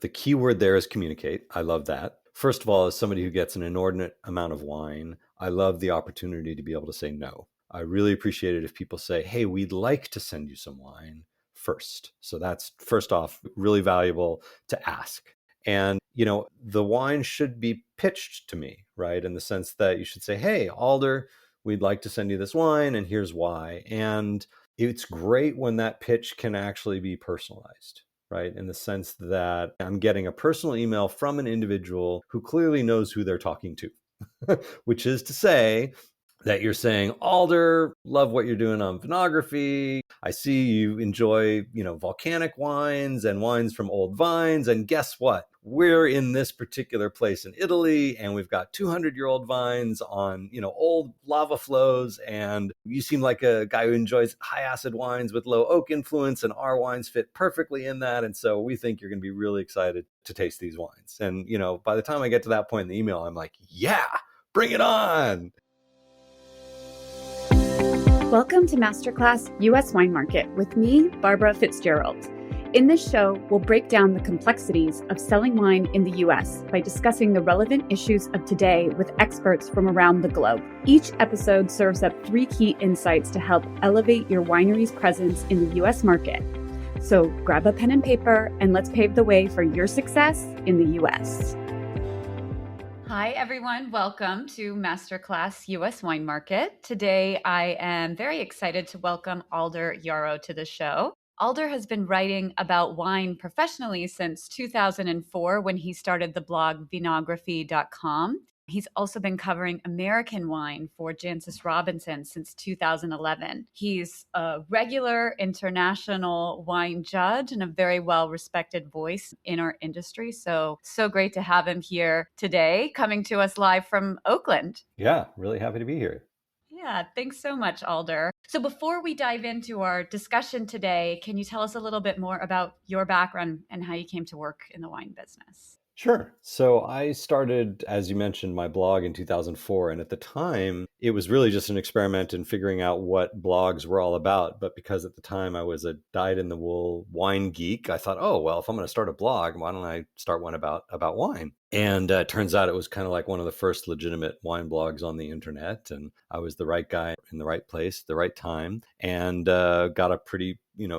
The key word there is communicate. I love that. First of all, as somebody who gets an inordinate amount of wine, I love the opportunity to be able to say no. I really appreciate it if people say, hey, we'd like to send you some wine first. So that's first off, really valuable to ask. And, the wine should be pitched to me, right? In the sense that you should say, hey, Alder, we'd like to send you this wine and here's why. And it's great when that pitch can actually be personalized, right? In the sense that I'm getting a personal email from an individual who clearly knows who they're talking to, which is to say that you're saying, Alder, love what you're doing on Vinography. I see you enjoy, volcanic wines and wines from old vines. And guess what? We're in this particular place in Italy, and we've got 200-year-old vines on, old lava flows. And you seem like a guy who enjoys high acid wines with low oak influence, and our wines fit perfectly in that. And so we think you're going to be really excited to taste these wines. And, by the time I get to that point in the email, I'm like, yeah, bring it on. Welcome to Masterclass U.S. Wine Market with me, Barbara Fitzgerald. In this show, we'll break down the complexities of selling wine in the U.S. by discussing the relevant issues of today with experts from around the globe. Each episode serves up 3 key insights to help elevate your winery's presence in the U.S. market. So grab a pen and paper and let's pave the way for your success in the U.S. Hi, everyone. Welcome to Masterclass U.S. Wine Market. Today, I am very excited to welcome Alder Yarrow to the show. Alder has been writing about wine professionally since 2004 when he started the blog Vinography.com. He's also been covering American wine for Jancis Robinson since 2011. He's a regular international wine judge and a very well-respected voice in our industry. So great to have him here today, coming to us live from Oakland. Yeah, really happy to be here. Yeah, thanks so much, Alder. So before we dive into our discussion today, can you tell us a little bit more about your background and how you came to work in the wine business? Sure. So I started, as you mentioned, my blog in 2004. And at the time, it was really just an experiment in figuring out what blogs were all about. But because at the time I was a dyed-in-the-wool wine geek, I thought, oh, well, if I'm going to start a blog, why don't I start one about wine? And it turns out it was kind of like one of the first legitimate wine blogs on the internet. And I was the right guy in the right place, at the right time, and got a pretty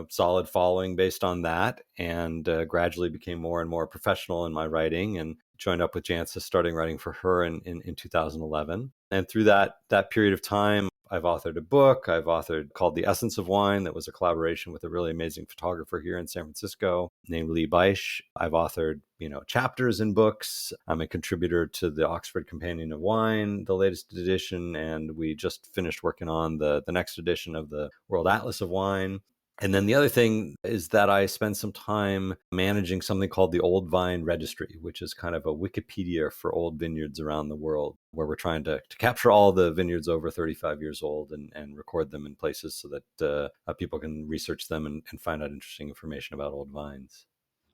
solid following based on that, and gradually became more and more professional in my writing and joined up with Jancis, starting writing for her in 2011. And through that period of time, I've authored a book. I've authored called The Essence of Wine that was a collaboration with a really amazing photographer here in San Francisco named Lee Beisch. I've authored, chapters in books. I'm a contributor to the Oxford Companion of Wine, the latest edition, and we just finished working on the next edition of the World Atlas of Wine. And then the other thing is that I spent some time managing something called the Old Vine Registry, which is kind of a Wikipedia for old vineyards around the world, where we're trying to capture all the vineyards over 35 years old and record them in places so that people can research them and find out interesting information about old vines.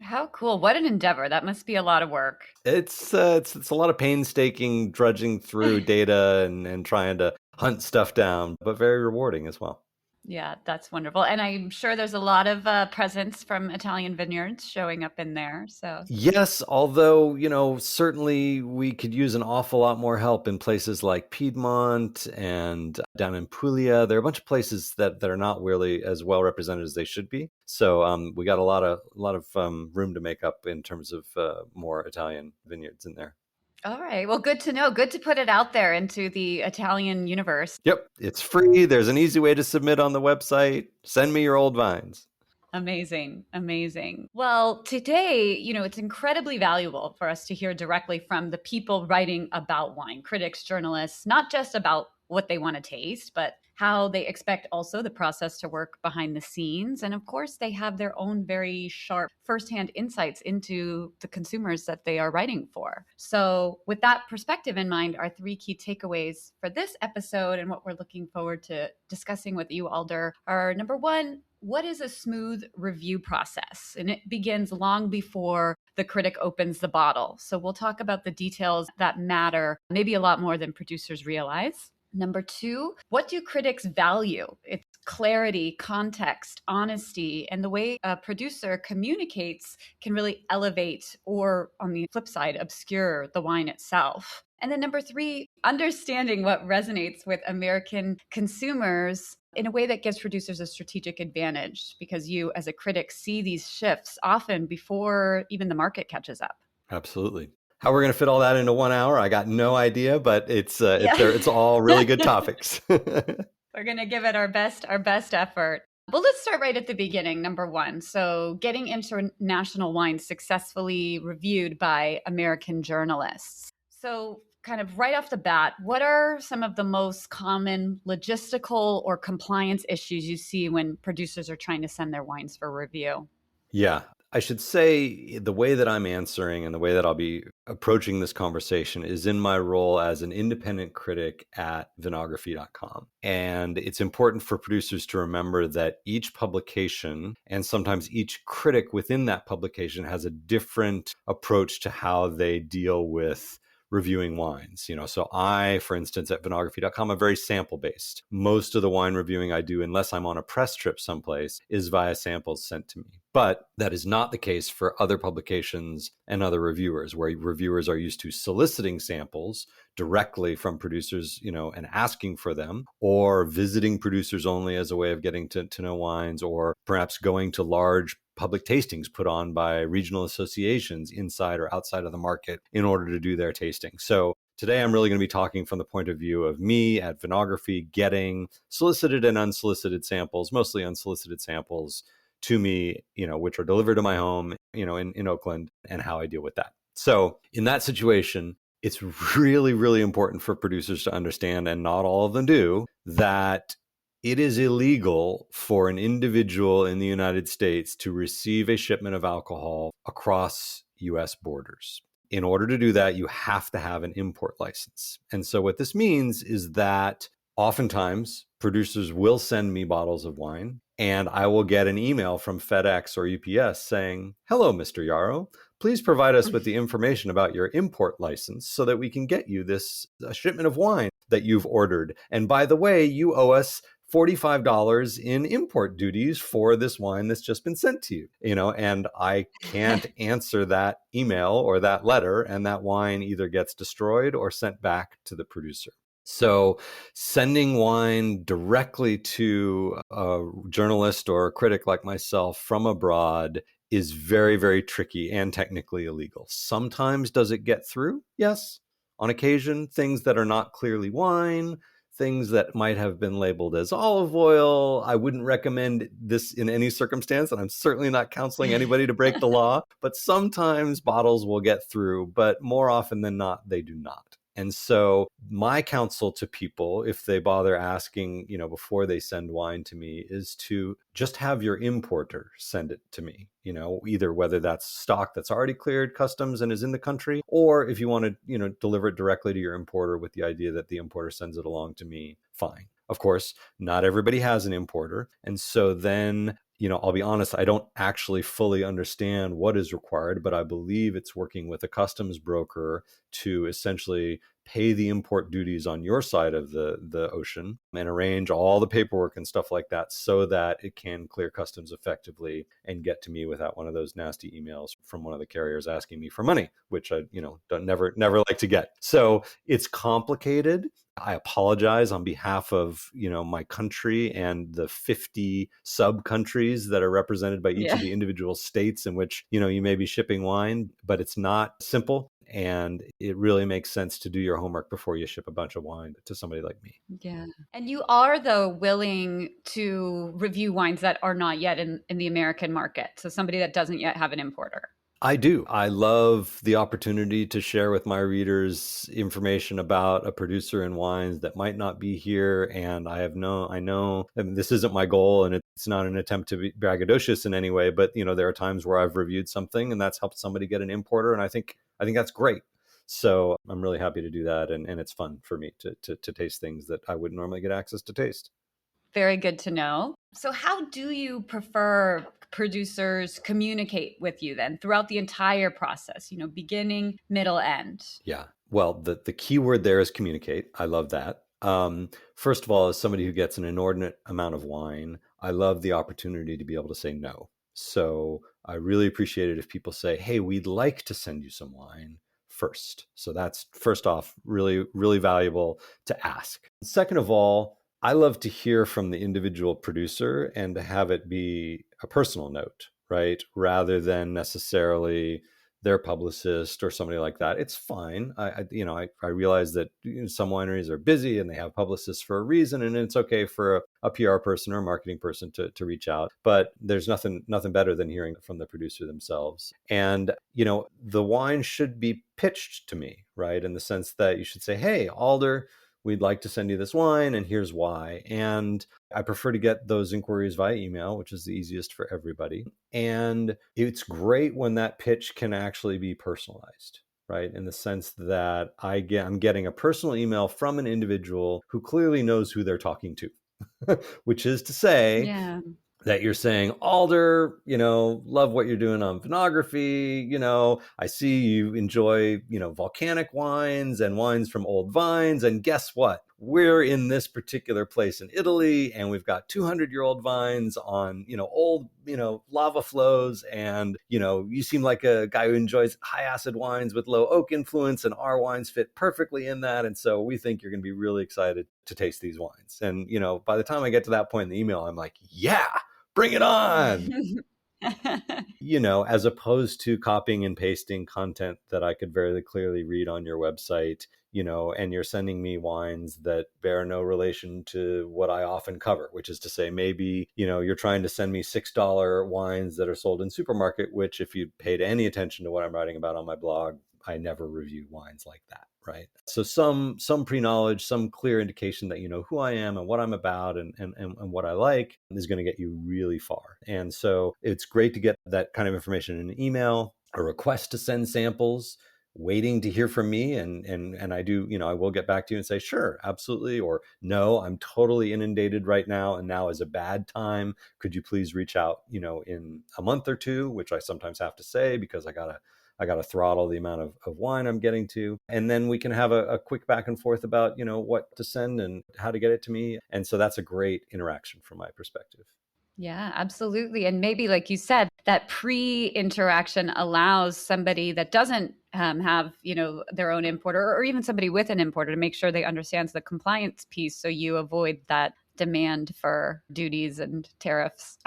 How cool. What an endeavor. That must be a lot of work. It's a lot of painstaking drudging through data and trying to hunt stuff down, but very rewarding as well. Yeah, that's wonderful. And I'm sure there's a lot of presence from Italian vineyards showing up in there. So yes, although, certainly we could use an awful lot more help in places like Piedmont and down in Puglia. There are a bunch of places that are not really as well represented as they should be. So we got a lot of room to make up in terms of more Italian vineyards in there. all right. Well, good to know. Good to put it out there into the Italian universe. Yep. It's free. There's an easy way to submit on the website. Send me your old vines. Amazing. Amazing. Well, today, it's incredibly valuable for us to hear directly from the people writing about wine, critics, journalists, not just about what they want to taste, but how they expect also the process to work behind the scenes. And of course, they have their own very sharp firsthand insights into the consumers that they are writing for. So with that perspective in mind, our 3 key takeaways for this episode and what we're looking forward to discussing with you, Alder, are number 1, what is a smooth review process? And it begins long before the critic opens the bottle. So we'll talk about the details that matter, maybe a lot more than producers realize. Number 2, what do critics value? It's clarity, context, honesty, and the way a producer communicates can really elevate or, on the flip side, obscure the wine itself. And then number three, understanding what resonates with American consumers in a way that gives producers a strategic advantage, because you, as a critic, see these shifts often before even the market catches up. Absolutely. How we're going to fit all that into 1 hour, I got no idea, but Yeah. it's all really good topics. We're going to give it our best effort. Well, let's start right at the beginning. Number one. So, getting international wine successfully reviewed by American journalists. So, kind of right off the bat, what are some of the most common logistical or compliance issues you see when producers are trying to send their wines for review? Yeah, I should say the way that I'm answering and the way that I'll be approaching this conversation is in my role as an independent critic at Vinography.com. And it's important for producers to remember that each publication and sometimes each critic within that publication has a different approach to how they deal with reviewing wines. So I, for instance, at Vinography.com, I'm very sample based. Most of the wine reviewing I do, unless I'm on a press trip someplace, is via samples sent to me. But that is not the case for other publications and other reviewers, where reviewers are used to soliciting samples directly from producers, and asking for them, or visiting producers only as a way of getting to know wines, or perhaps going to large public tastings put on by regional associations inside or outside of the market in order to do their tasting. So today, I'm really going to be talking from the point of view of me at Vinography getting solicited and unsolicited samples, mostly unsolicited samples to me, which are delivered to my home, in Oakland, and how I deal with that. So in that situation, it's really, really important for producers to understand, and not all of them do, that it is illegal for an individual in the United States to receive a shipment of alcohol across US borders. In order to do that, you have to have an import license. And so what this means is that oftentimes producers will send me bottles of wine, and I will get an email from FedEx or UPS saying, "Hello, Mr. Yarrow. Please provide us with the information about your import license so that we can get you this shipment of wine that you've ordered. And by the way, you owe us $45 in import duties for this wine that's just been sent to you." And I can't answer that email or that letter, and that wine either gets destroyed or sent back to the producer. So sending wine directly to a journalist or a critic like myself from abroad is very, very tricky and technically illegal. Sometimes does it get through? Yes. On occasion, things that are not clearly wine, things that might have been labeled as olive oil. I wouldn't recommend this in any circumstance, and I'm certainly not counseling anybody to break the law, but sometimes bottles will get through, but more often than not, they do not. And so my counsel to people, if they bother asking, before they send wine to me, is to just have your importer send it to me, either whether that's stock that's already cleared customs and is in the country, or if you want to, deliver it directly to your importer with the idea that the importer sends it along to me, fine. Of course, not everybody has an importer. And so then, I'll be honest, I don't actually fully understand what is required, but I believe it's working with a customs broker to essentially pay the import duties on your side of the ocean and arrange all the paperwork and stuff like that so that it can clear customs effectively and get to me without one of those nasty emails from one of the carriers asking me for money, which I, don't never like to get. So it's complicated. I apologize on behalf of, my country and the 50 sub-countries that are represented by each of the individual states in which, you may be shipping wine, but it's not simple. And it really makes sense to do your homework before you ship a bunch of wine to somebody like me. Yeah. And you are, though, willing to review wines that are not yet in the American market. So somebody that doesn't yet have an importer. I do. I love the opportunity to share with my readers information about a producer in wines that might not be here. And I know, this isn't my goal, and it's not an attempt to be braggadocious in any way, but there are times where I've reviewed something and that's helped somebody get an importer. And I think that's great. So I'm really happy to do that. And it's fun for me to taste things that I wouldn't normally get access to taste. Very good to know. So how do you prefer producers communicate with you then throughout the entire process, beginning, middle, end? Yeah. Well, the key word there is communicate. I love that. First of all, as somebody who gets an inordinate amount of wine, I love the opportunity to be able to say no. So I really appreciate it if people say, hey, we'd like to send you some wine first. So that's first off, really, really valuable to ask. Second of all, I love to hear from the individual producer and to have it be a personal note, right? Rather than necessarily their publicist or somebody like that. It's fine. I realize that some wineries are busy and they have publicists for a reason, and it's okay for a PR person or a marketing person to reach out. But there's nothing better than hearing from the producer themselves. And the wine should be pitched to me, right? In the sense that you should say, "Hey, Alder, we'd like to send you this wine, and here's why." And I prefer to get those inquiries via email, which is the easiest for everybody. And it's great when that pitch can actually be personalized, right? In the sense that I'm getting a personal email from an individual who clearly knows who they're talking to, which is to say, Yeah. that you're saying, Alder, love what you're doing on Vinography. I see you enjoy, volcanic wines and wines from old vines. And guess what? We're in this particular place in Italy, and we've got 200-year-old vines on, old, lava flows. And, you seem like a guy who enjoys high acid wines with low oak influence, and our wines fit perfectly in that. And so we think you're going to be really excited to taste these wines. And, by the time I get to that point in the email, I'm like, yeah, bring it on. As opposed to copying and pasting content that I could very clearly read on your website, and you're sending me wines that bear no relation to what I often cover, which is to say, maybe, you're trying to send me $6 wines that are sold in supermarket, which if you paid any attention to what I'm writing about on my blog, I never review wines like that. Right. So some pre-knowledge, some clear indication that you know who I am and what I'm about and what I like is going to get you really far. And so it's great to get that kind of information in an email, a request to send samples, waiting to hear from me. And I do, I will get back to you and say, sure, absolutely. Or no, I'm totally inundated right now. And now is a bad time. Could you please reach out, in a month or two, which I sometimes have to say because I got to throttle the amount of wine I'm getting to. And then we can have a quick back and forth about, what to send and how to get it to me. And so that's a great interaction from my perspective. Yeah, absolutely. And maybe, like you said, that pre-interaction allows somebody that doesn't have, their own importer or even somebody with an importer to make sure they understands the compliance piece. So you avoid that demand for duties and tariffs.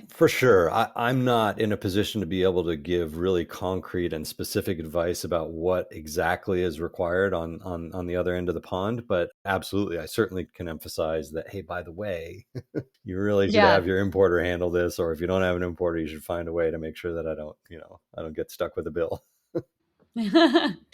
For sure. I'm not in a position to be able to give really concrete and specific advice about what exactly is required on the other end of the pond. But absolutely, I certainly can emphasize that, hey, by the way, you really should Yeah. have your importer handle this. Or if you don't have an importer, you should find a way to make sure that I don't get stuck with a bill.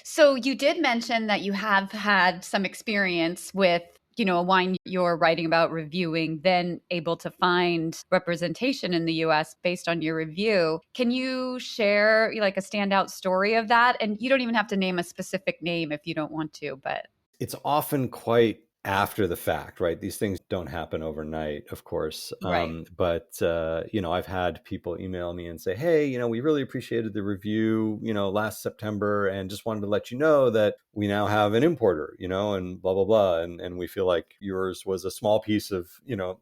So you did mention that you have had some experience with, a wine you're writing about, reviewing, then able to find representation in the US based on your review. Can you share like a standout story of that? And you don't even have to name a specific name if you don't want to, but It's often quite after the fact, right? These things don't happen overnight, of course. right. But I've had people email me and say, hey, we really appreciated the review, last September, and just wanted to let you know that we now have an importer, and blah, blah, blah. And we feel like yours was a small piece of,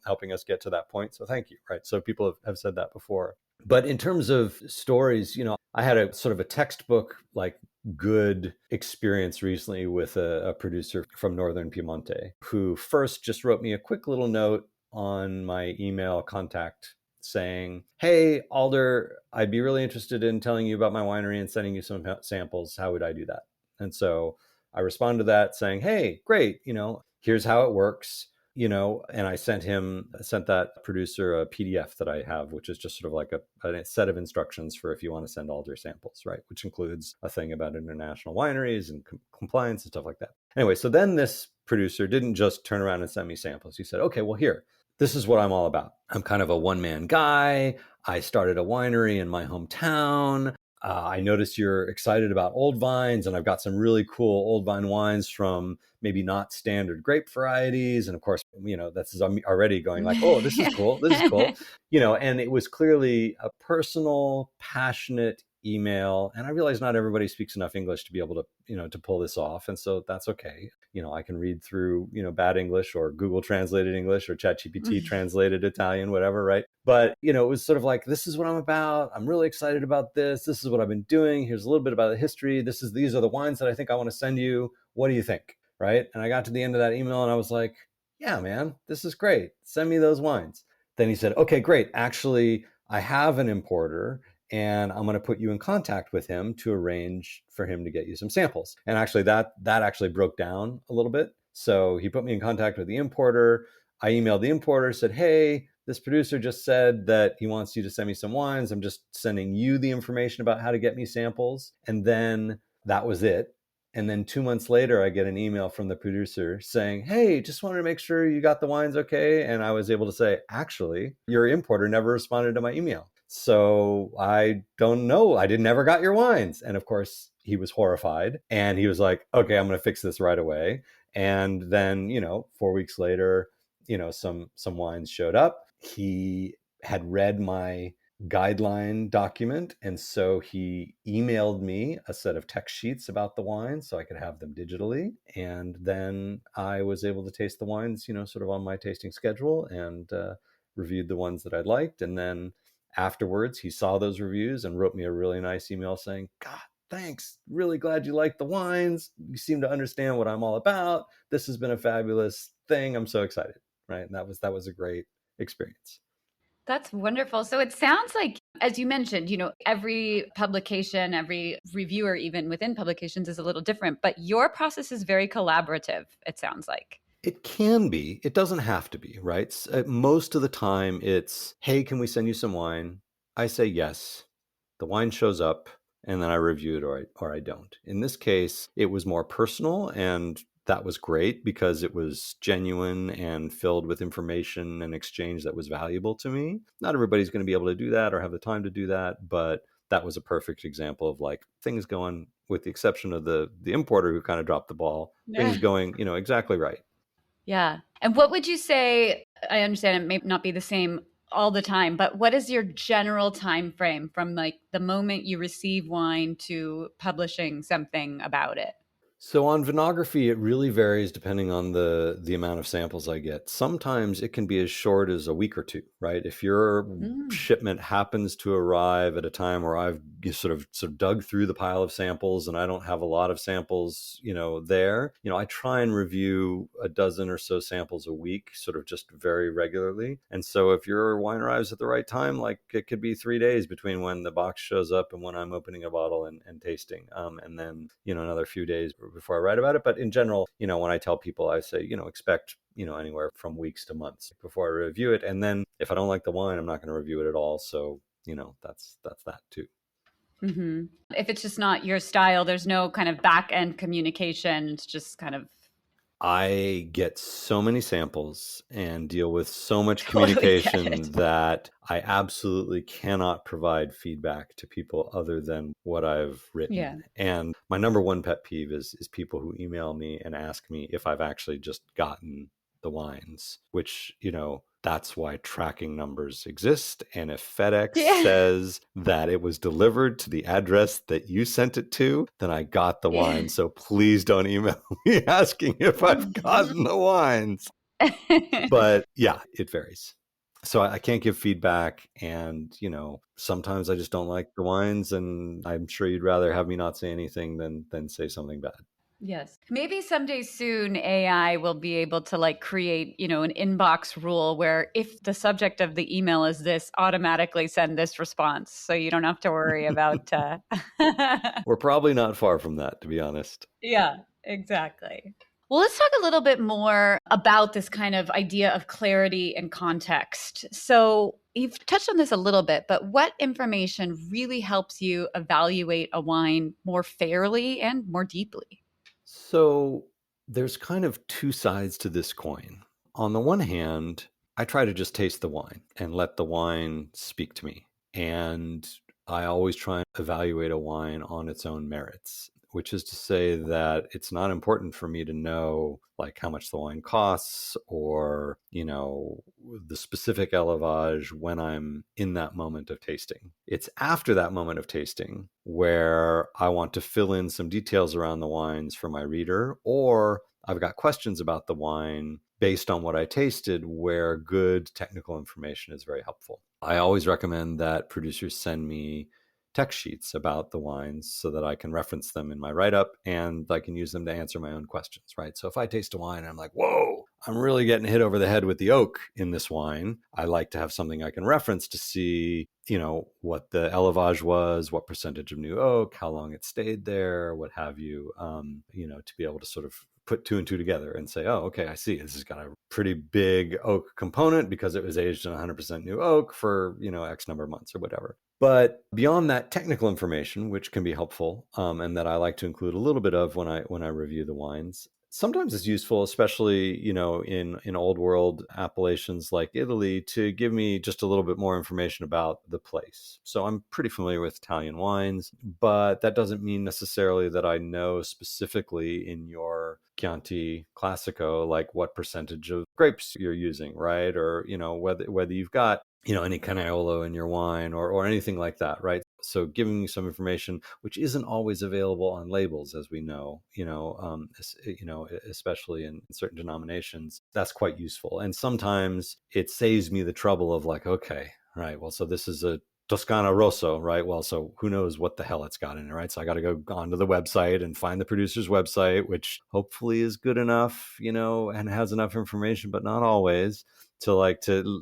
helping us get to that point. So thank you, right? So people have said that before. But in terms of stories, I had a sort of a textbook like good experience recently with a producer from Northern Piemonte who first just wrote me a quick little note on my email contact saying, hey, Alder, I'd be really interested in telling you about my winery and sending you some samples. How would I do that? And so I responded to that saying, hey, great, here's how it works. And I sent that producer a PDF that I have, which is just sort of like a set of instructions for if you want to send Alder samples, right? Which includes a thing about international wineries and compliance and stuff like that. Anyway, so then this producer didn't just turn around and send me samples. He said, okay, well, here, this is what I'm all about. I'm kind of a one-man guy. I started a winery in my hometown. I noticed you're excited about old vines, and I've got some really cool old vine wines from maybe not standard grape varieties. And of course, this is already going like, oh, this is cool. This is cool. And it was clearly a personal, passionate email. And I realize not everybody speaks enough English to be able to, to pull this off. And so that's okay. I can read through, bad English or Google translated English or ChatGPT translated Italian, whatever, right? But, it was sort of like, this is what I'm about. I'm really excited about this. This is what I've been doing. Here's a little bit about the history. These are the wines that I think I want to send you. What do you think? Right? And I got to the end of that email and I was like, yeah, man, this is great. Send me those wines. Then he said, okay, great. Actually, I have an importer and I'm going to put you in contact with him to arrange for him to get you some samples. And actually that actually broke down a little bit. So he put me in contact with the importer. I emailed the importer, said, hey, this producer just said that he wants you to send me some wines. I'm just sending you the information about how to get me samples. And then that was it. And then 2 months later, I get an email from the producer saying, hey, just wanted to make sure you got the wines okay. And I was able to say, actually, your importer never responded to my email. So I don't know. I never got your wines. And of course, he was horrified. And he was like, okay, I'm going to fix this right away. And then, 4 weeks later, some wines showed up. He had read my guideline document. And so he emailed me a set of text sheets about the wines so I could have them digitally. And then I was able to taste the wines, sort of on my tasting schedule and reviewed the ones that I liked. And then afterwards, he saw those reviews and wrote me a really nice email saying, God, thanks. Really glad you like the wines. You seem to understand what I'm all about. This has been a fabulous thing. I'm so excited. Right. And that was a great experience. That's wonderful. So it sounds like, as you mentioned, every publication, every reviewer, even within publications, is a little different, but your process is very collaborative, it sounds like. It can be. It doesn't have to be, right? Most of the time, it's, hey, can we send you some wine? I say yes. The wine shows up, and then I review it or I don't. In this case, it was more personal, and that was great because it was genuine and filled with information and exchange that was valuable to me. Not everybody's going to be able to do that or have the time to do that, but that was a perfect example of like things going, with the exception of the importer who kind of dropped the ball, things going, exactly right. Yeah. And what would you say, I understand it may not be the same all the time, but what is your general time frame from like the moment you receive wine to publishing something about it? So on Vinography, it really varies depending on the amount of samples I get. Sometimes it can be as short as a week or two, right? If your shipment happens to arrive at a time where I've sort of dug through the pile of samples and I don't have a lot of samples, there, I try and review a dozen or so samples a week, sort of just very regularly. And so if your wine arrives at the right time, like it could be 3 days between when the box shows up and when I'm opening a bottle and tasting. And then, another few days before I write about it. But in general, when I tell people, I say, expect, anywhere from weeks to months before I review it. And then if I don't like the wine, I'm not going to review it at all. So, that's that too. Mm-hmm. If it's just not your style, there's no kind of back end communication. It's just kind of. I get so many samples and deal with so much communication that I absolutely cannot provide feedback to people other than what I've written. Yeah. And my number one pet peeve is people who email me and ask me if I've actually just gotten the wines, which, that's why tracking numbers exist. And if FedEx says that it was delivered to the address that you sent it to, then I got the wine. So please don't email me asking if I've gotten the wines. But yeah, it varies. So I can't give feedback. And, sometimes I just don't like the wines. And I'm sure you'd rather have me not say anything than say something bad. Yes. Maybe someday soon AI will be able to like create, an inbox rule where if the subject of the email is this, automatically send this response. So you don't have to worry about. We're probably not far from that, to be honest. Yeah, exactly. Well, let's talk a little bit more about this kind of idea of clarity and context. So you've touched on this a little bit, but what information really helps you evaluate a wine more fairly and more deeply? So there's kind of two sides to this coin. On the one hand, I try to just taste the wine and let the wine speak to me. And I always try and evaluate a wine on its own merits. which is to say that it's not important for me to know like how much the wine costs or, the specific élevage when I'm in that moment of tasting. It's after that moment of tasting where I want to fill in some details around the wines for my reader, or I've got questions about the wine based on what I tasted, where good technical information is very helpful. I always recommend that producers send me text sheets about the wines so that I can reference them in my write-up and I can use them to answer my own questions, right? So if I taste a wine and I'm like, whoa, I'm really getting hit over the head with the oak in this wine, I like to have something I can reference to see, what the élevage was, what percentage of new oak, how long it stayed there, what have you, to be able to sort of put two and two together and say, oh, okay, I see. This has got a pretty big oak component because it was aged in 100% new oak for, X number of months or whatever. But beyond that technical information, which can be helpful, and that I like to include a little bit of when I review the wines, sometimes it's useful, especially in old world appellations like Italy, to give me just a little bit more information about the place. So I'm pretty familiar with Italian wines, but that doesn't mean necessarily that I know specifically in your Chianti Classico like what percentage of grapes you're using, right? Or whether you've got any Canaiolo in your wine or anything like that, right? So giving you some information which isn't always available on labels, as we know, especially in certain denominations, that's quite useful. And sometimes it saves me the trouble of like, okay, right, well, so this is a Toscana Rosso, right? Well, so who knows what the hell it's got in it, right? So I got to go onto the website and find the producer's website, which hopefully is good enough, and has enough information, but not always to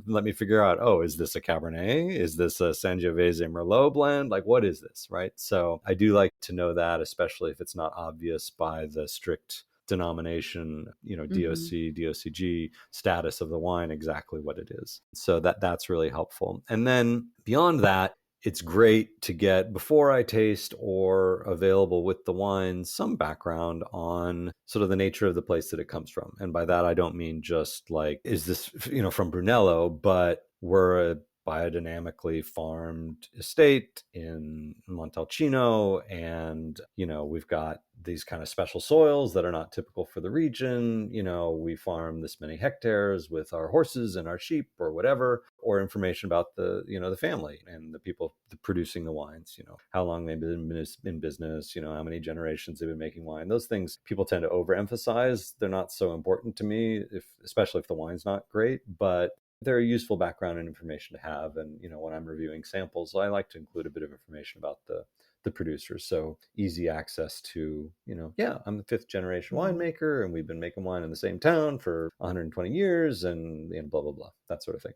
let me figure out, oh, is this a Cabernet? Is this a Sangiovese Merlot blend? Like, what is this, right? So I do like to know that, especially if it's not obvious by the strict denomination, DOC, DOCG status of the wine, exactly what it is. So that's really helpful. And then beyond that, it's great to get, before I taste or available with the wine, some background on sort of the nature of the place that it comes from. And by that, I don't mean just like, is this, from Brunello, but we're a biodynamically farmed estate in Montalcino. And, we've got these kind of special soils that are not typical for the region. We farm this many hectares with our horses and our sheep or whatever, or information about the, the family and the people producing the wines, how long they've been in business, how many generations they've been making wine. Those things people tend to overemphasize. They're not so important to me, especially if the wine's not great, but they're a useful background and information to have. And, when I'm reviewing samples, I like to include a bit of information about the producers. So easy access to, I'm the fifth generation winemaker and we've been making wine in the same town for 120 years and blah, blah, blah, that sort of thing.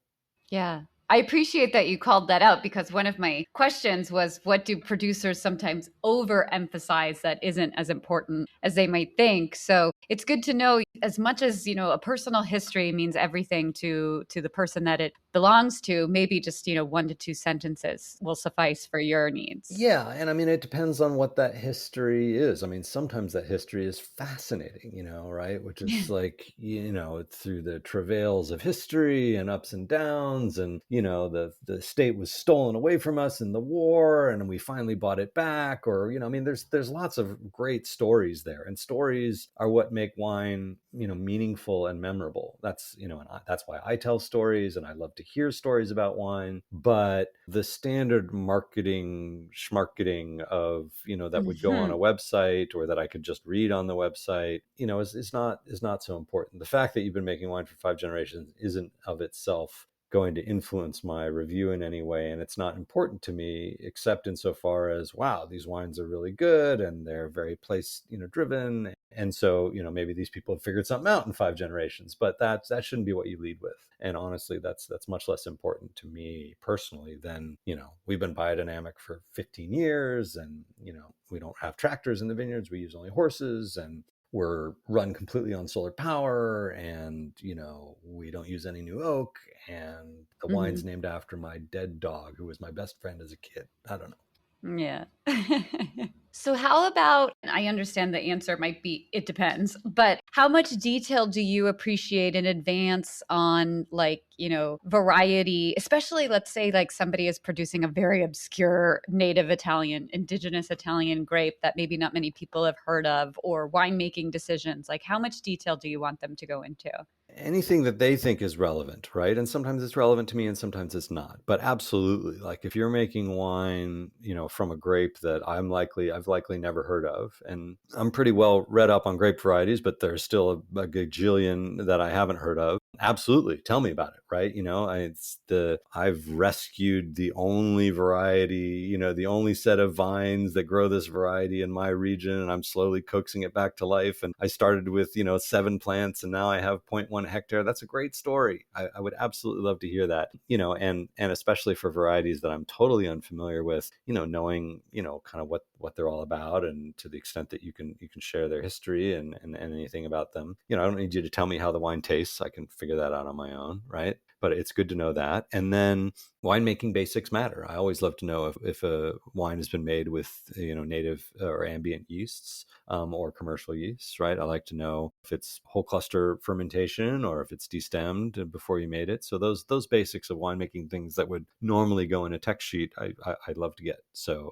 Yeah. I appreciate that you called that out, because one of my questions was, what do producers sometimes overemphasize that isn't as important as they might think? So it's good to know, as much as, a personal history means everything to the person that it belongs to, maybe just, 1 to 2 sentences will suffice for your needs. Yeah. And I mean, it depends on what that history is. I mean, sometimes that history is fascinating, right? Which is like, through the travails of history and ups and downs. And, the state was stolen away from us in the war and we finally bought it back. Or, I mean, there's lots of great stories there. And stories are what make wine, meaningful and memorable. That's, and that's why I tell stories and I love to hear stories about wine. But the standard marketing schmarketing of, that would go on a website or that I could just read on the website, is not so important. The fact that you've been making wine for 5 generations isn't of itself going to influence my review in any way. And it's not important to me, except insofar as, wow, these wines are really good and they're very place, driven. And so, maybe these people have figured something out in 5 generations, but that shouldn't be what you lead with. And honestly, that's much less important to me personally than, we've been biodynamic for 15 years and, we don't have tractors in the vineyards. We use only horses and we're run completely on solar power and, we don't use any new oak and the wine's named after my dead dog, who was my best friend as a kid. I don't know. Yeah. So how about, I understand the answer might be it depends, but how much detail do you appreciate in advance on like, variety, especially let's say like somebody is producing a very obscure native Italian, indigenous Italian grape that maybe not many people have heard of, or winemaking decisions, like how much detail do you want them to go into? Anything that they think is relevant, right? And sometimes it's relevant to me and sometimes it's not. But absolutely, like if you're making wine, from a grape that I've likely never heard of, and I'm pretty well read up on grape varieties, but there's still a gajillion that I haven't heard of. Absolutely, tell me about it, right? I've rescued the only variety, the only set of vines that grow this variety in my region, and I'm slowly coaxing it back to life. And I started with 7 plants, and now I have zero 0.1 hectare. That's a great story. I would absolutely love to hear that, and especially for varieties that I'm totally unfamiliar with, knowing kind of what they're all about, and to the extent that you can share their history and anything about them. I don't need you to tell me how the wine tastes. I can figure that out on my own, right? But it's good to know that. And then winemaking basics matter. I always love to know if a wine has been made with native or ambient yeasts, or commercial yeasts, right? I like to know if it's whole cluster fermentation or if it's destemmed before you made it. So those basics of winemaking, things that would normally go in a text sheet, I'd love to get. So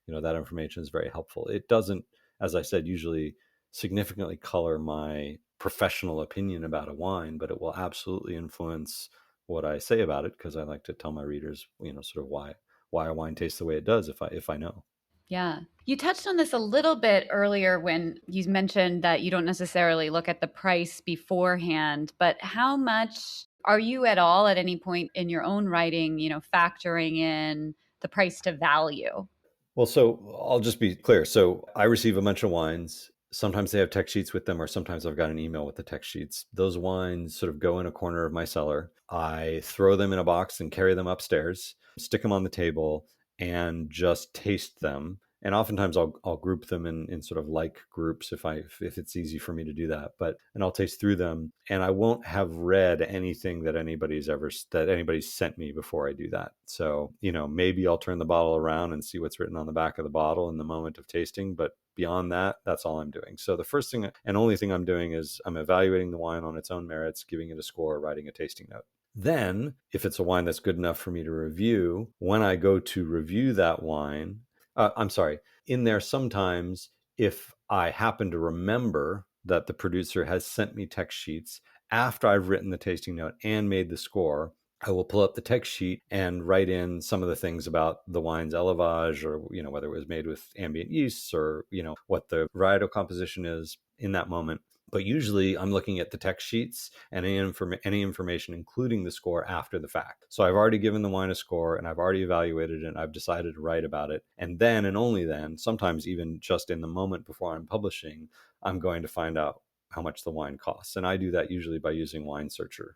that information is very helpful. It doesn't, as I said, usually significantly color my professional opinion about a wine, but it will absolutely influence what I say about it, because I like to tell my readers, sort of why a wine tastes the way it does if I know. Yeah. You touched on this a little bit earlier when you mentioned that you don't necessarily look at the price beforehand, but how much are you at all at any point in your own writing, factoring in the price to value? Well, so I'll just be clear. So I receive a bunch of wines. Sometimes they have text sheets with them, or sometimes I've got an email with the text sheets. Those wines sort of go in a corner of my cellar. I throw them in a box and carry them upstairs, stick them on the table, and just taste them. And oftentimes I'll group them in sort of like groups if it's easy for me to do that. And I'll taste through them, and I won't have read anything that anybody's sent me before I do that. So maybe I'll turn the bottle around and see what's written on the back of the bottle in the moment of tasting, but beyond that, that's all I'm doing. So the first thing and only thing I'm doing is I'm evaluating the wine on its own merits, giving it a score, writing a tasting note. Then, if it's a wine that's good enough for me to review, when I go to review that wine, I'm sorry, in there sometimes, if I happen to remember that the producer has sent me text sheets after I've written the tasting note and made the score, I will pull up the text sheet and write in some of the things about the wine's élevage, or whether it was made with ambient yeasts, or what the varietal composition is in that moment. But usually I'm looking at the text sheets and any information, including the score, after the fact. So I've already given the wine a score, and I've already evaluated it, and I've decided to write about it. And then, and only then, sometimes even just in the moment before I'm publishing, I'm going to find out how much the wine costs. And I do that usually by using Wine Searcher,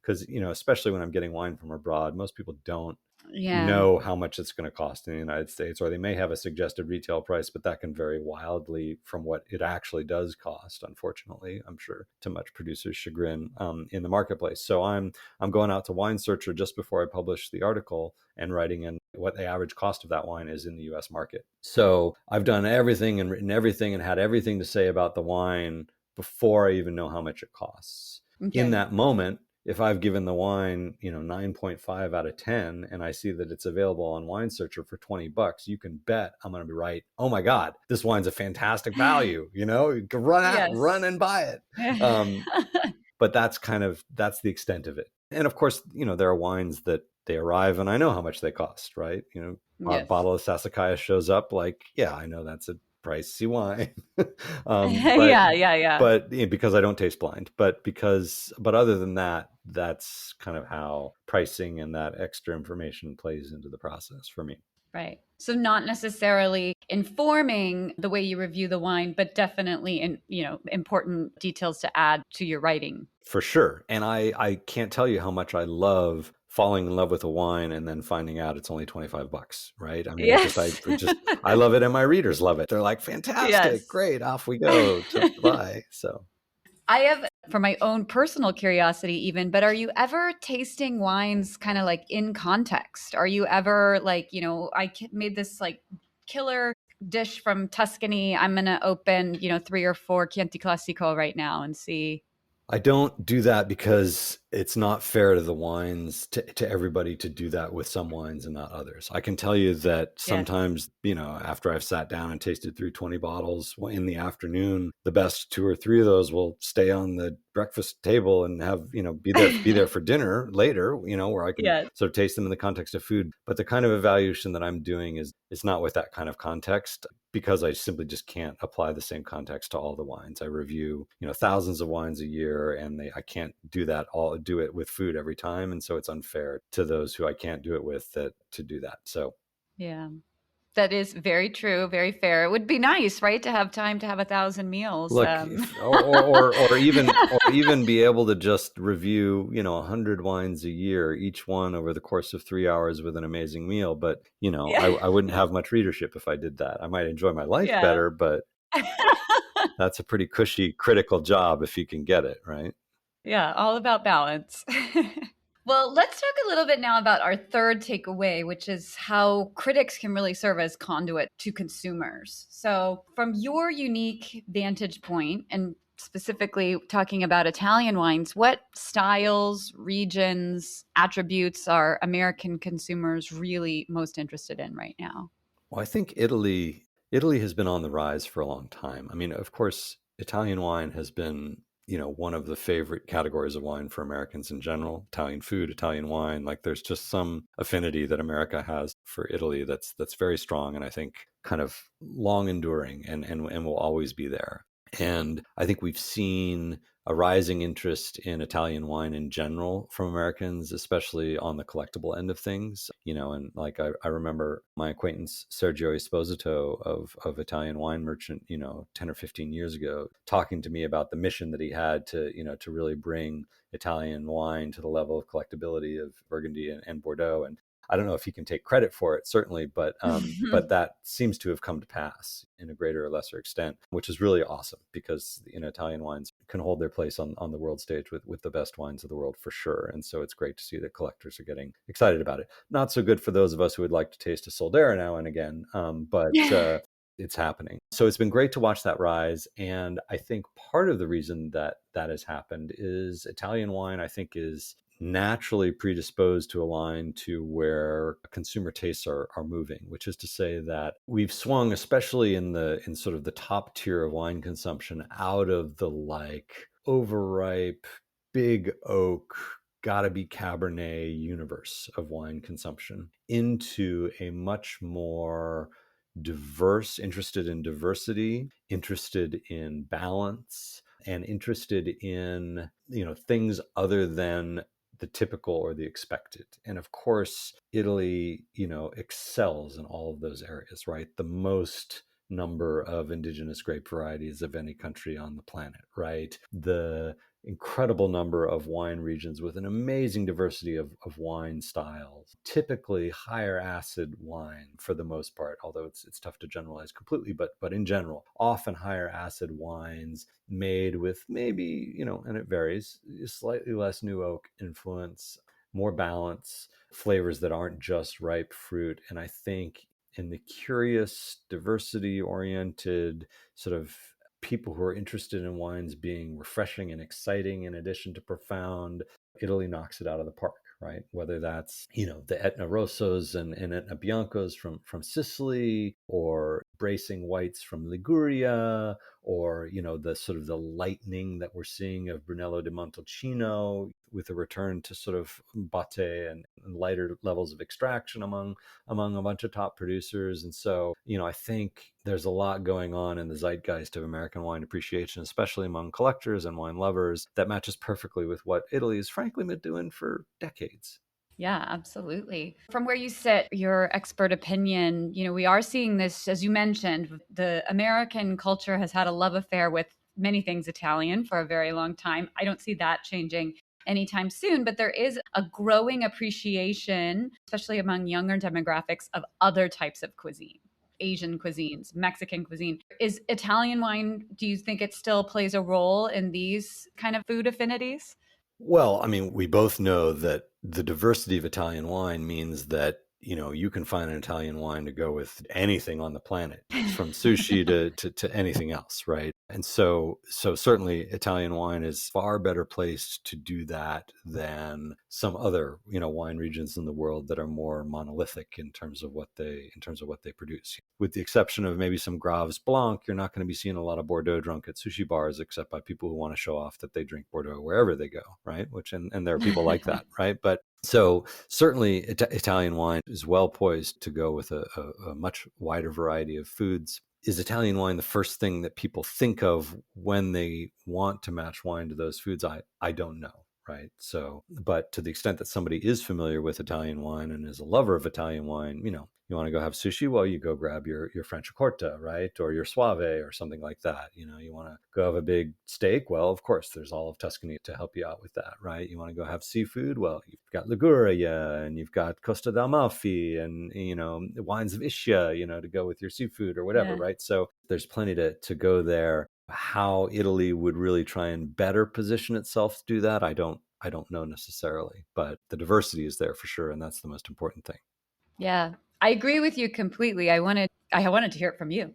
because, especially when I'm getting wine from abroad, most people don't Yeah. know how much it's going to cost in the United States, or they may have a suggested retail price, but that can vary wildly from what it actually does cost, unfortunately, I'm sure, to much producers' chagrin, in the marketplace. So I'm going out to Wine Searcher just before I publish the article and writing in what the average cost of that wine is in the US market. So I've done everything and written everything and had everything to say about the wine before I even know how much it costs. In Okay. that moment, if I've given the wine, 9.5 out of 10, and I see that it's available on Wine Searcher for $20, you can bet I'm going to be right. Oh my God, this wine's a fantastic value. You can run out, run Yes. and buy it. But that's the extent of it. And of course, there are wines that they arrive and I know how much they cost, right? A Yes. bottle of Sassicaia shows up, like, yeah, I know that's a pricey wine. But Yeah, yeah, yeah. because I don't taste blind, but other than that, that's kind of how pricing and that extra information plays into the process for me. Right. So not necessarily informing the way you review the wine, but definitely important details to add to your writing. For sure. And I can't tell you how much I love falling in love with a wine and then finding out it's only $25, right? I mean, Yes. I love it, and my readers love it. They're like, fantastic, Yes. great, off we go to buy. So I have for my own personal curiosity even, but are you ever tasting wines kind of like in context? Are you ever like, made this like killer dish from Tuscany. I'm going to open, 3 or 4 Chianti Classico right now and see. I don't do that because it's not fair to the wines, to everybody, to do that with some wines and not others. I can tell you that Yes. sometimes, after I've sat down and tasted through 20 bottles in the afternoon, the best 2 or 3 of those will stay on the breakfast table and have, be there for dinner later, where I can Yes. sort of taste them in the context of food. But the kind of evaluation that I'm doing is it's not with that kind of context, because I simply just can't apply the same context to all the wines. I review, thousands of wines a year, and I can't do it with food every time. And so it's unfair to those who I can't do it with to do that. So Yeah. That is very true, very fair. It would be nice, right, to have time to have 1,000 meals. look, or even be able to just review, 100 wines a year, each one over the course of 3 hours with an amazing meal. But, Yeah. I wouldn't have much readership if I did that. I might enjoy my life Yeah. better, but that's a pretty cushy critical job if you can get it, right? Yeah, all about balance. Well, let's talk a little bit now about our third takeaway, which is how critics can really serve as conduit to consumers. So, from your unique vantage point, and specifically talking about Italian wines, what styles, regions, attributes are American consumers really most interested in right now? Well, I think Italy has been on the rise for a long time. I mean, of course, Italian wine has been, one of the favorite categories of wine for Americans in general. Italian food, Italian wine, like there's just some affinity that America has for Italy that's very strong, and I think kind of long enduring, and will always be there. And I think we've seen a rising interest in Italian wine in general from Americans, especially on the collectible end of things. And like I remember my acquaintance Sergio Esposito of Italian Wine Merchant, 10 or 15 years ago, talking to me about the mission that he had to really bring Italian wine to the level of collectability of Burgundy and Bordeaux. And I don't know if he can take credit for it, certainly, but that seems to have come to pass in a greater or lesser extent, which is really awesome, because Italian wines can hold their place on the world stage with the best wines of the world for sure. And so it's great to see that collectors are getting excited about it. Not so good for those of us who would like to taste a Soldera now and again, but it's happening. So it's been great to watch that rise. And I think part of the reason that has happened is Italian wine, I think, is naturally predisposed to align to where consumer tastes are moving, which is to say that we've swung, especially in sort of the top tier of wine consumption, out of the like overripe, big oak, gotta be Cabernet universe of wine consumption into a much more diverse, interested in diversity, interested in balance, and interested in things other than the typical or the expected. And of course, Italy, excels in all of those areas, right? The most number of indigenous grape varieties of any country on the planet, right? The incredible number of wine regions with an amazing diversity of wine styles, typically higher acid wine for the most part, although it's tough to generalize completely, but in general, often higher acid wines made with maybe, and it varies, slightly less new oak influence, more balance, flavors that aren't just ripe fruit. And I think in the curious, diversity oriented sort of people who are interested in wines being refreshing and exciting in addition to profound, Italy knocks it out of the park, right? Whether that's, the Etna Rossos and Etna Biancos from Sicily, or bracing whites from Liguria, or, the sort of the lightning that we're seeing of Brunello di Montalcino, with a return to sort of Bate and lighter levels of extraction among a bunch of top producers. And so, I think there's a lot going on in the zeitgeist of American wine appreciation, especially among collectors and wine lovers, that matches perfectly with what Italy has frankly been doing for decades. Yeah, absolutely. From where you sit, your expert opinion, we are seeing this, as you mentioned, the American culture has had a love affair with many things Italian for a very long time. I don't see that changing anytime soon, but there is a growing appreciation, especially among younger demographics, of other types of cuisine. Asian cuisines, Mexican cuisine. Is Italian wine, do you think it still plays a role in these kind of food affinities? Well, I mean, we both know that the diversity of Italian wine means that, you can find an Italian wine to go with anything on the planet, from sushi to anything else, right? And so certainly Italian wine is far better placed to do that than some other, wine regions in the world that are more monolithic in terms of what they produce. With the exception of maybe some Graves Blanc, you're not going to be seeing a lot of Bordeaux drunk at sushi bars, except by people who want to show off that they drink Bordeaux wherever they go, right? And there are people like that, right? But so certainly Italian wine is well poised to go with a much wider variety of foods. Is Italian wine the first thing that people think of when they want to match wine to those foods? I don't know. Right. So, but to the extent that somebody is familiar with Italian wine and is a lover of Italian wine, you want to go have sushi, well, you go grab your Franciacorta, right? Or your Soave or something like that. You want to go have a big steak, well, of course, there's all of Tuscany to help you out with that, right? You want to go have seafood, well, you've got Liguria and you've got Costa d'Amalfi and, the wines of Ischia, to go with your seafood or whatever, Yeah. right? So there's plenty to go there. How Italy would really try and better position itself to do that, I don't know necessarily, but the diversity is there for sure, and that's the most important thing. Yeah, I agree with you completely. I wanted to hear it from you.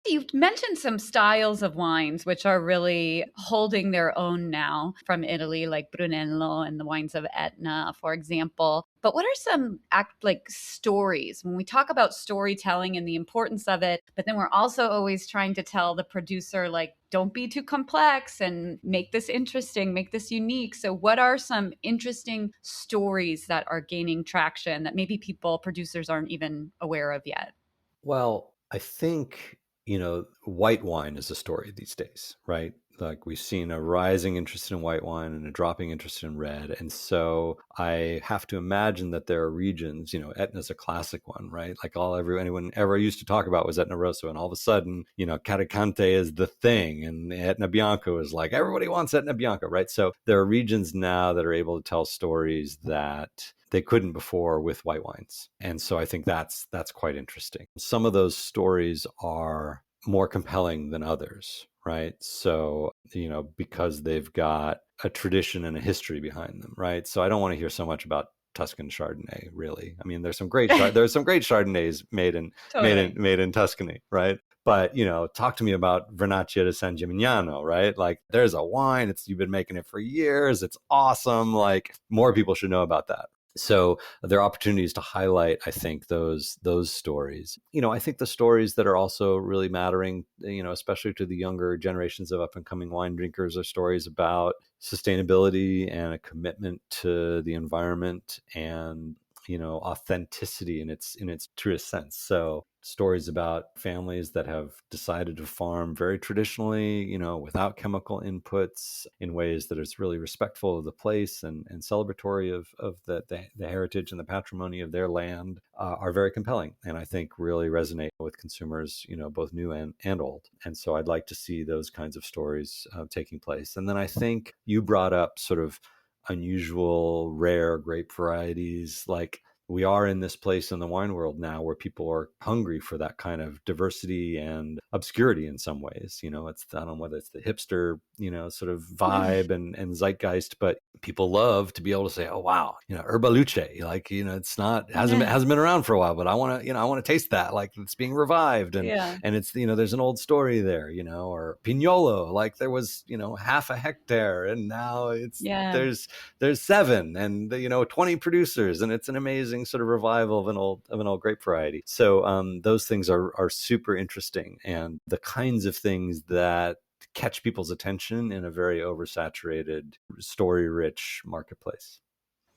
You've mentioned some styles of wines which are really holding their own now from Italy, like Brunello and the wines of Etna, for example. But what are some stories when we talk about storytelling and the importance of it? But then we're also always trying to tell the producer, like, don't be too complex and make this interesting, make this unique. So, what are some interesting stories that are gaining traction that maybe producers aren't even aware of yet? Well, I think, white wine is a story these days, right? Like we've seen a rising interest in white wine and a dropping interest in red. And so I have to imagine that there are regions, Etna's a classic one, right? Like anyone ever used to talk about was Etna Rosso. And all of a sudden, Caricante is the thing. And Etna Bianco is like, everybody wants Etna Bianco, right? So there are regions now that are able to tell stories that they couldn't before with white wines. And so I think that's quite interesting. Some of those stories are more compelling than others, right? So, because they've got a tradition and a history behind them, right? So I don't want to hear so much about Tuscan Chardonnay, really. I mean, there's some great Chardonnays Totally. made in Tuscany, right? But talk to me about Vernaccia di San Gimignano, right? Like, there's a wine. You've been making it for years. It's awesome. Like, more people should know about that. So there are opportunities to highlight, I think, those stories. I think the stories that are also really mattering, especially to the younger generations of up and coming wine drinkers, are stories about sustainability and a commitment to the environment and authenticity in its truest sense. So stories about families that have decided to farm very traditionally, without chemical inputs, in ways that is really respectful of the place and celebratory of the heritage and the patrimony of their land, are very compelling, and I think really resonate with consumers, both new and old. And so I'd like to see those kinds of stories taking place. And then I think you brought up sort of unusual, rare grape varieties. Like, we are in this place in the wine world now where people are hungry for that kind of diversity and obscurity in some ways. I don't know whether it's the hipster, sort of vibe and zeitgeist, but people love to be able to say, oh, wow, Herba Luce, like, it's not, hasn't been around for a while, but I want to taste that. Like, it's being revived. Yeah. And it's, there's an old story there, or Pignolo, like there was, half a hectare and now Yeah. there's 7 and 20 producers, and it's an amazing sort of revival of an old grape variety. So those things are super interesting, and the kinds of things that catch people's attention in a very oversaturated, story rich marketplace.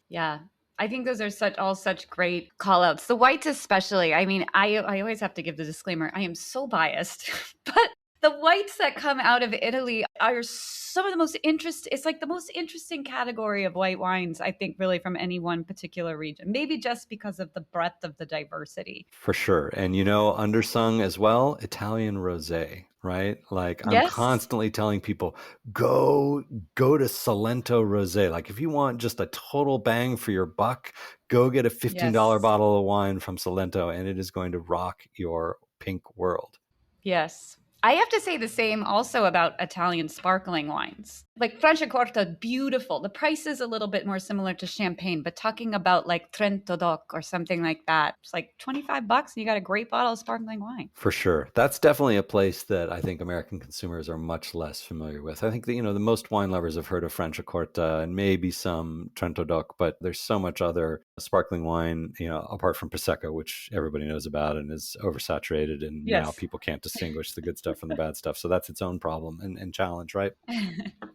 Yeah. I think those are such great call outs. The whites especially. I mean, I always have to give the disclaimer. I am so biased, but the whites that come out of Italy are some of the most it's like the most interesting category of white wines, I think, really from any one particular region. Maybe just because of the breadth of the diversity. For sure. And undersung as well, Italian rosé, right? Like I'm Yes. constantly telling people, go to Salento Rosé. Like if you want just a total bang for your buck, go get a $15 Yes. bottle of wine from Salento and it is going to rock your pink world. Yes. I have to say the same also about Italian sparkling wines. Like Franciacorta, beautiful. The price is a little bit more similar to champagne, but talking about like Trento Doc or something like that, it's like $25 and you got a great bottle of sparkling wine. For sure. That's definitely a place that I think American consumers are much less familiar with. I think that, the most wine lovers have heard of Franciacorta and maybe some Trento Doc, but there's so much other sparkling wine, apart from Prosecco, which everybody knows about and is oversaturated. And now Yes. people can't distinguish the good stuff from the bad stuff. So that's its own problem and challenge, right?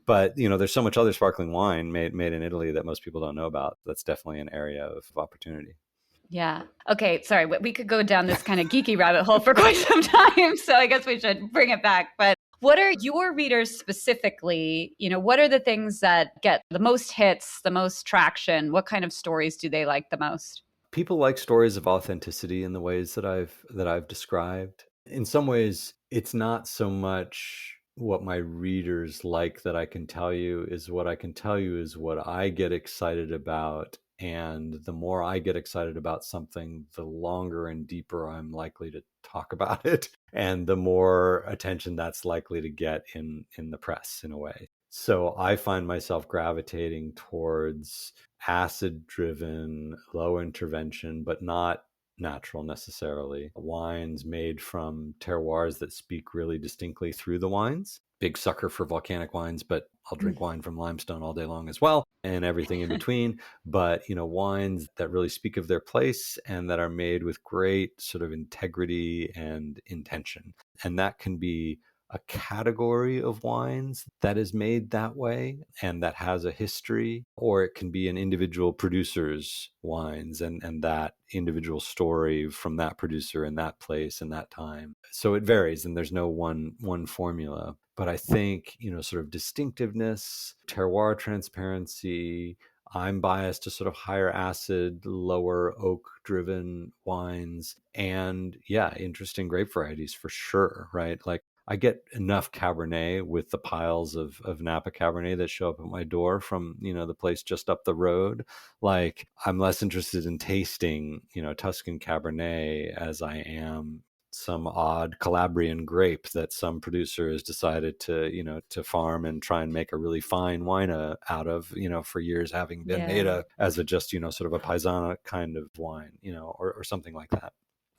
But, there's so much other sparkling wine made in Italy that most people don't know about. That's definitely an area of opportunity. Yeah. Okay. Sorry. We could go down this kind of geeky rabbit hole for quite some time. So I guess we should bring it back. But what are your readers specifically? What are the things that get the most hits, the most traction? What kind of stories do they like the most? People like stories of authenticity in the ways that I've described. In some ways, it's not so much what my readers like that I can tell you is what I can tell you is what I get excited about. And the more I get excited about something, the longer and deeper I'm likely to talk about it. And the more attention that's likely to get in the press in a way. So I find myself gravitating towards acid driven, low intervention, but not natural necessarily. Wines made from terroirs that speak really distinctly through the wines. Big sucker for volcanic wines, but I'll drink wine from limestone all day long as well, and everything in between. But, wines that really speak of their place and that are made with great sort of integrity and intention. And that can be a category of wines that is made that way and that has a history, or it can be an individual producer's wines and that individual story from that producer in that place and that time. So it varies and there's no one formula. But I think, sort of distinctiveness, terroir transparency, I'm biased to sort of higher acid, lower oak driven wines, and yeah, interesting grape varieties for sure, right? Like I get enough Cabernet with the piles of Napa Cabernet that show up at my door from, the place just up the road. Like I'm less interested in tasting, Tuscan Cabernet as I am some odd Calabrian grape that some producer has decided to farm and try and make a really fine wine out of, for years having been made as a just, sort of a paisana kind of wine, or something like that.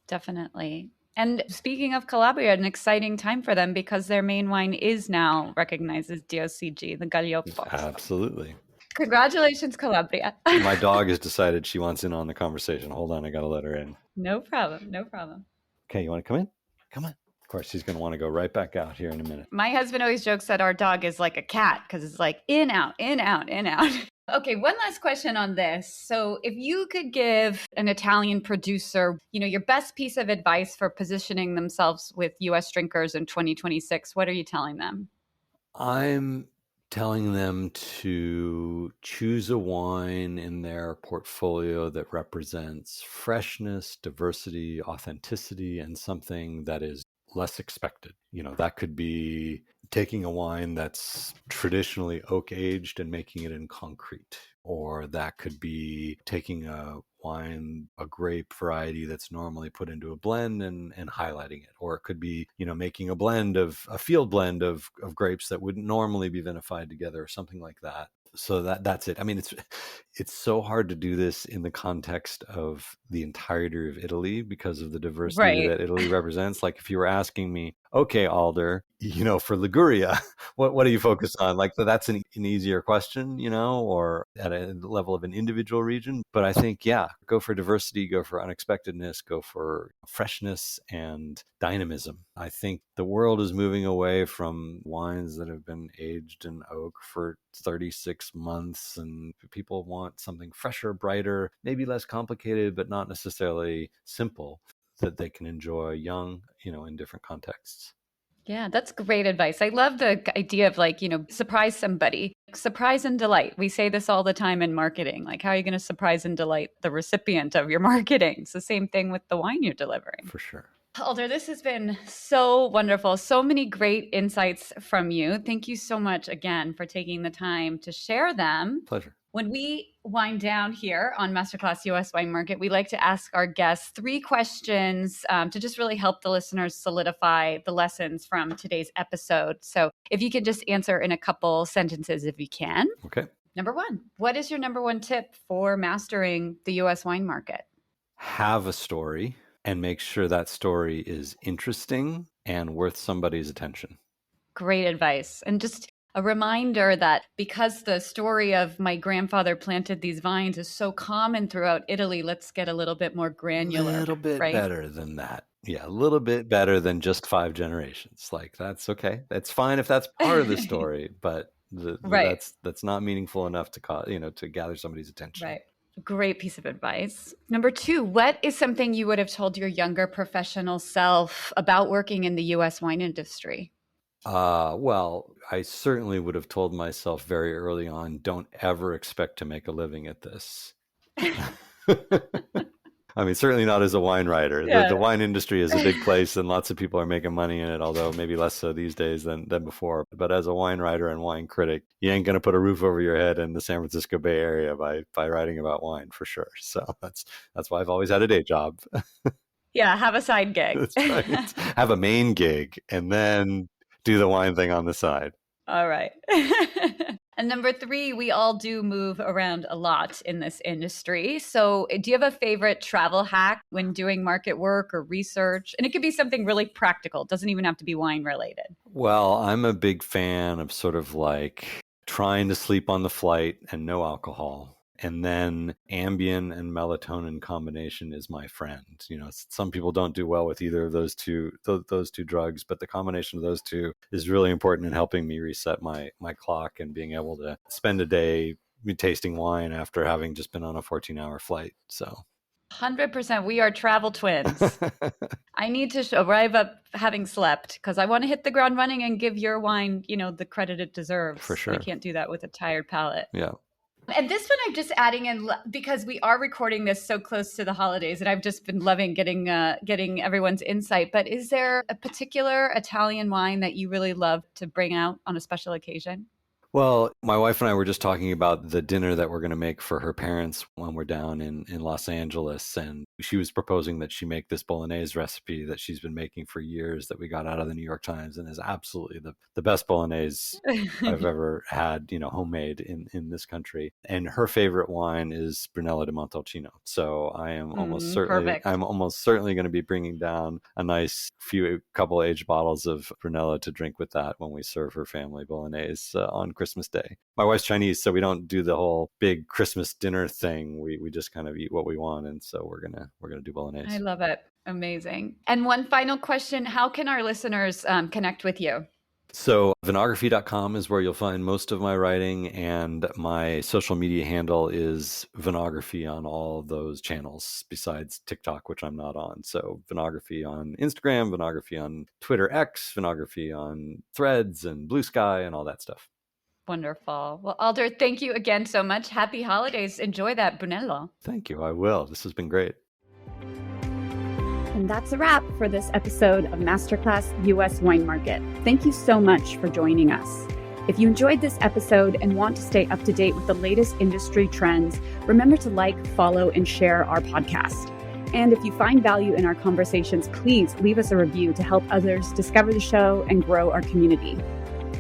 Definitely. And speaking of Calabria, an exciting time for them because their main wine is now recognized as DOCG, the Galliopo. Absolutely. Congratulations, Calabria. My dog has decided she wants in on the conversation. Hold on, I got to let her in. No problem. No problem. Okay, you want to come in? Come on. Of course, she's going to want to go right back out here in a minute. My husband always jokes that our dog is like a cat because it's like in, out, in, out, in, out. Okay, one last question on this. So if you could give an Italian producer, your best piece of advice for positioning themselves with US drinkers in 2026, what are you telling them? I'm telling them to choose a wine in their portfolio that represents freshness, diversity, authenticity, and something that is less expected. That could be taking a wine that's traditionally oak aged and making it in concrete, or that could be taking a wine, a grape variety that's normally put into a blend and highlighting it, or it could be making a field blend of grapes that wouldn't normally be vinified together or something like that. So that's it. I mean, it's so hard to do this in the context of the entirety of Italy because of the diversity that Italy represents. Like if you were asking me, okay, Alder, for Liguria, what do you focus on? Like that's an easier question, or at a level of an individual region. But I think, yeah, go for diversity, go for unexpectedness, go for freshness and dynamism. I think the world is moving away from wines that have been aged in oak for 36 months, and people want something fresher, brighter, maybe less complicated, but not necessarily simple, that they can enjoy young, in different contexts. Yeah, that's great advice. I love the idea of surprise somebody, surprise and delight. We say this all the time in marketing. Like, how are you going to surprise and delight the recipient of your marketing? It's the same thing with the wine you're delivering. For sure. Alder, this has been so wonderful. So many great insights from you. Thank you so much again for taking the time to share them. Pleasure. When we wind down here on Masterclass US Wine Market, we like to ask our guests 3 questions to just really help the listeners solidify the lessons from today's episode. So if you could just answer in a couple sentences if you can. Okay. Number 1, what is your number 1 tip for mastering the US wine market? Have a story and make sure that story is interesting and worth somebody's attention. Great advice. And just a reminder that because the story of my grandfather planted these vines is so common throughout Italy, let's get a little bit more granular. A little bit right? better than that. Yeah, a little bit better than just 5 generations. Like, that's okay. That's fine if that's part of the story, but Right. that's not meaningful enough to gather somebody's attention. Right. Great piece of advice. Number 2, what is something you would have told your younger professional self about working in the US wine industry? Well, I certainly would have told myself very early on, don't ever expect to make a living at this. I mean, certainly not as a wine writer. Yeah. The wine industry is a big place and lots of people are making money in it, although maybe less so these days than before. But as a wine writer and wine critic, you ain't going to put a roof over your head in the San Francisco Bay Area by writing about wine, for sure. So that's why I've always had a day job. Yeah, have a side gig. That's right. Have a main gig and then do the wine thing on the side. All right. And number 3, we all do move around a lot in this industry. So do you have a favorite travel hack when doing market work or research? And it could be something really practical. It doesn't even have to be wine related. Well, I'm a big fan of sort of like trying to sleep on the flight and no alcohol. And then Ambien and melatonin combination is my friend. Some people don't do well with either of those two drugs, but the combination of those two is really important in helping me reset my clock and being able to spend a day tasting wine after having just been on a 14-hour flight. So 100%. We are travel twins. I need to arrive up having slept because I want to hit the ground running and give your wine, the credit it deserves. For sure. I can't do that with a tired palate. Yeah. And this one I'm just adding in because we are recording this so close to the holidays, and I've just been loving getting everyone's insight. But is there a particular Italian wine that you really love to bring out on a special occasion? Well, my wife and I were just talking about the dinner that we're going to make for her parents when we're down in Los Angeles. And she was proposing that she make this bolognese recipe that she's been making for years that we got out of the New York Times and is absolutely the best bolognese I've ever had, homemade in this country. And her favorite wine is Brunello di Montalcino. So I am almost certainly going to be bringing down a nice couple aged bottles of Brunello to drink with that when we serve her family bolognese on Christmas Day. My wife's Chinese, so we don't do the whole big Christmas dinner thing. We just kind of eat what we want, and so we're gonna do bolognese. I love it. Amazing. And one final question: how can our listeners connect with you? So Vinography.com is where you'll find most of my writing, and my social media handle is Vinography on all those channels besides TikTok, which I'm not on. So Vinography on Instagram, Vinography on Twitter X, Vinography on Threads and Blue Sky and all that stuff. Wonderful. Well, Alder, thank you again so much. Happy holidays. Enjoy that Brunello. Thank you. I will. This has been great. And that's a wrap for this episode of Masterclass US Wine Market. Thank you so much for joining us. If you enjoyed this episode and want to stay up to date with the latest industry trends, remember to like, follow, and share our podcast. And if you find value in our conversations, please leave us a review to help others discover the show and grow our community.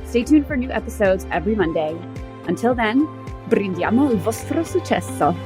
Stay tuned for new episodes every Monday. Until then, brindiamo il vostro successo.